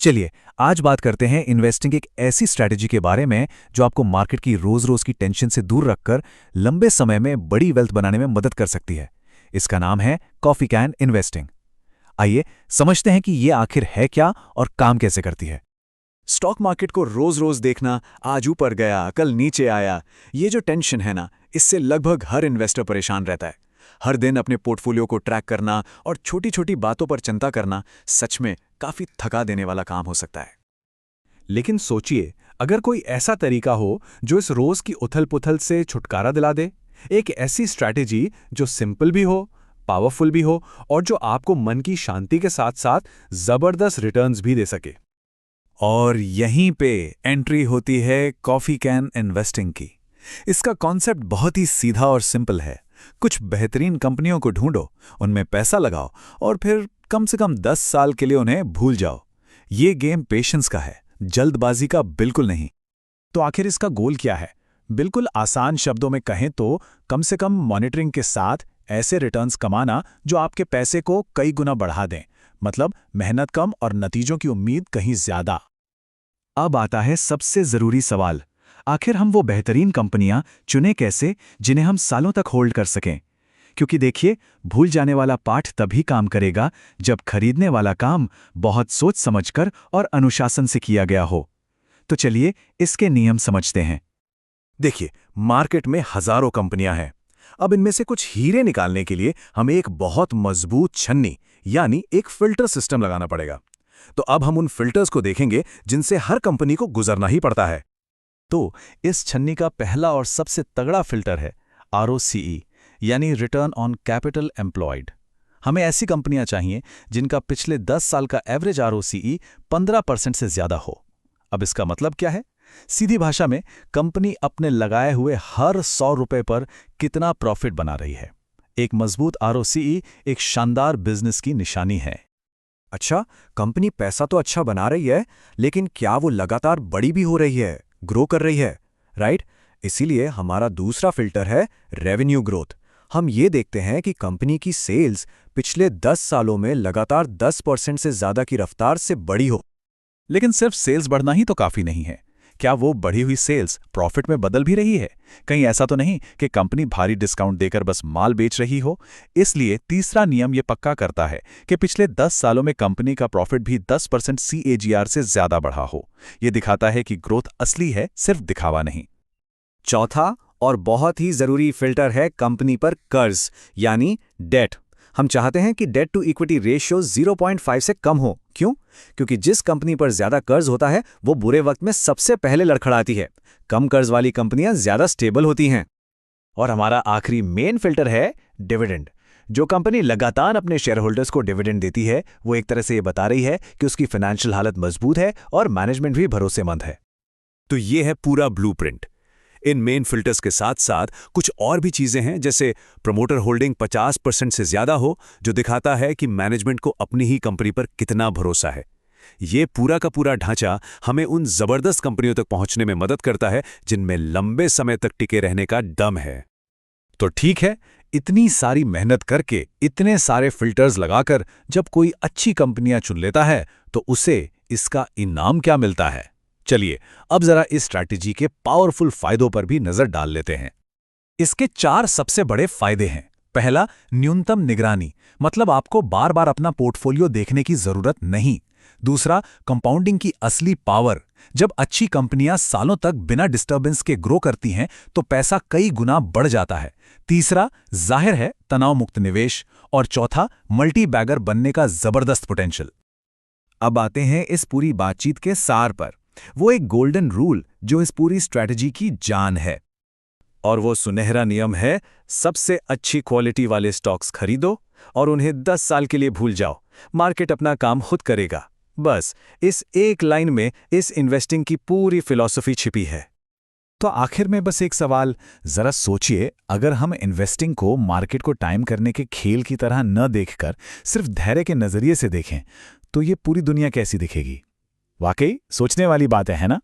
चलिए, आज बात करते हैं इन्वेस्टिंग एक ऐसी स्ट्रैटेजी के बारे में जो आपको मार्केट की रोज-रोज की टेंशन से दूर रखकर लंबे समय में बड़ी वेल्थ बनाने में मदद कर सकती है। इसका नाम है कॉफी कैन इन्वेस्टिंग। आइए समझते हैं कि ये आखिर है क्या और काम कैसे करती है। स्टॉक मार्केट को रोज रोज देखना, आज ऊपर गया कल नीचे आया, ये जो टेंशन है ना, इससे लगभग हर इन्वेस्टर परेशान रहता है। हर दिन अपने पोर्टफोलियो को ट्रैक करना और छोटी छोटी बातों पर चिंता करना सच में काफी थका देने वाला काम हो सकता है। लेकिन सोचिए, अगर कोई ऐसा तरीका हो जो इस रोज की उथल-पुथल से छुटकारा दिला दे, एक ऐसी स्ट्रैटेजी जो सिंपल भी हो, पावरफुल भी हो और जो आपको मन की शांति के साथ-साथ जबरदस्त रिटर्न्स भी दे सके। और यहीं पे एंट्री होती है कॉफी कैन इन्वेस्टिंग की। इसका कॉन्सेप्ट बहुत ही सीधा और सिंपल है। कुछ बेहतरीन कंपनियों को ढूंढो, उनमें पैसा लगाओ और फिर कम से कम 10 साल के लिए उन्हें भूल जाओ। ये गेम पेशेंस का है, जल्दबाजी का बिल्कुल नहीं। तो आखिर इसका गोल क्या है? बिल्कुल आसान शब्दों में कहें तो कम से कम मॉनिटरिंग के साथ ऐसे रिटर्न्स कमाना जो आपके पैसे को कई गुना बढ़ा दें। मतलब मेहनत कम और नतीजों की उम्मीद कहीं ज्यादा। अब आता है सबसे जरूरी सवाल, आखिर हम वो बेहतरीन कंपनियां चुने कैसे जिन्हें हम सालों तक होल्ड कर सकें? क्योंकि देखिए, भूल जाने वाला पाठ तभी काम करेगा जब खरीदने वाला काम बहुत सोच समझकर और अनुशासन से किया गया हो। तो चलिए इसके नियम समझते हैं। देखिए, मार्केट में हजारों कंपनियां हैं। अब इनमें से कुछ हीरे निकालने के लिए हमें एक बहुत मजबूत छन्नी यानी एक फिल्टर सिस्टम लगाना पड़ेगा। तो अब हम उन फिल्टर्स को देखेंगे जिनसे हर कंपनी को गुजरना ही पड़ता है। तो इस छन्नी का पहला और सबसे तगड़ा फिल्टर है ROCE यानी रिटर्न ऑन कैपिटल एम्प्लॉयड। हमें ऐसी कंपनियां चाहिए जिनका पिछले 10 साल का एवरेज ROCE 15% से ज्यादा हो। अब इसका मतलब क्या है? सीधी भाषा में कंपनी अपने लगाए हुए हर 100 रुपए पर कितना प्रॉफिट बना रही है। एक मजबूत ROCE एक शानदार बिजनेस की निशानी है। अच्छा, कंपनी पैसा तो अच्छा बना रही है, लेकिन क्या वो लगातार बड़ी भी हो रही है, ग्रो कर रही है? राइट। इसीलिए हमारा दूसरा फिल्टर है रेवेन्यू ग्रोथ। हम ये देखते हैं कि कंपनी की सेल्स पिछले 10 सालों में लगातार 10% से ज्यादा की रफ्तार से बढ़ी हो। लेकिन सिर्फ सेल्स बढ़ना ही तो काफी नहीं है। क्या वो बढ़ी हुई सेल्स प्रॉफिट में बदल भी रही है? कहीं ऐसा तो नहीं कि कंपनी भारी डिस्काउंट देकर बस माल बेच रही हो? इसलिए तीसरा नियम ये पक्का करता है कि पिछले 10 सालों में कंपनी का प्रॉफिट भी 10% CAGR से ज्यादा बढ़ा हो। ये दिखाता है कि ग्रोथ असली है, सिर्फ दिखावा नहीं। चौथा और बहुत ही जरूरी फिल्टर है कंपनी पर कर्ज यानी डेट। हम चाहते हैं कि डेट टू इक्विटी रेशियो 0.5 से कम हो। क्यों? क्योंकि जिस कंपनी पर ज्यादा कर्ज होता है वो बुरे वक्त में सबसे पहले लड़खड़ाती है। कम कर्ज वाली कंपनियां ज्यादा स्टेबल होती हैं। और हमारा आखिरी मेन फिल्टर है डिविडेंड। जो कंपनी लगातार अपने शेयर होल्डर्स को डिविडेंड देती है, वो एक तरह से ये बता रही है कि उसकी फाइनेंशियल हालत मजबूत है और मैनेजमेंट भी भरोसेमंद है। तो ये है पूरा ब्लूप्रिंट। इन मेन फिल्टर्स के साथ साथ कुछ और भी चीजें हैं, जैसे प्रमोटर होल्डिंग 50% से ज्यादा हो, जो दिखाता है कि मैनेजमेंट को अपनी ही कंपनी पर कितना भरोसा है। ये पूरा का पूरा ढांचा हमें उन जबरदस्त कंपनियों तक पहुंचने में मदद करता है जिनमें लंबे समय तक टिके रहने का दम है। तो ठीक है, इतनी सारी मेहनत करके, इतने सारे फिल्टर्स लगाकर जब कोई अच्छी कंपनियां चुन लेता है तो उसे इसका इनाम क्या मिलता है? चलिए अब जरा इस स्ट्रैटेजी के पावरफुल फायदों पर भी नजर डाल लेते हैं। इसके 4 सबसे बड़े फायदे हैं। पहला, न्यूनतम निगरानी, मतलब आपको बार बार अपना पोर्टफोलियो देखने की जरूरत नहीं। दूसरा, कंपाउंडिंग की असली पावर। जब अच्छी कंपनियां सालों तक बिना डिस्टर्बेंस के ग्रो करती हैं तो पैसा कई गुना बढ़ जाता है। तीसरा, जाहिर है, तनाव मुक्त निवेश। और चौथा, मल्टी बैगर बनने का जबरदस्त पोटेंशियल। अब आते हैं इस पूरी बातचीत के सार पर। वो एक गोल्डन रूल जो इस पूरी स्ट्रैटेजी की जान है। और वो सुनहरा नियम है, सबसे अच्छी क्वालिटी वाले स्टॉक्स खरीदो और उन्हें 10 साल के लिए भूल जाओ। मार्केट अपना काम खुद करेगा। बस इस एक लाइन में इस इन्वेस्टिंग की पूरी फिलॉसफी छिपी है। तो आखिर में बस एक सवाल, जरा सोचिए, अगर हम इन्वेस्टिंग को मार्केट को टाइम करने के खेल की तरह न देखकर सिर्फ धैर्य के नजरिए से देखें तो ये पूरी दुनिया कैसी दिखेगी? वाकई सोचने वाली बात है ना?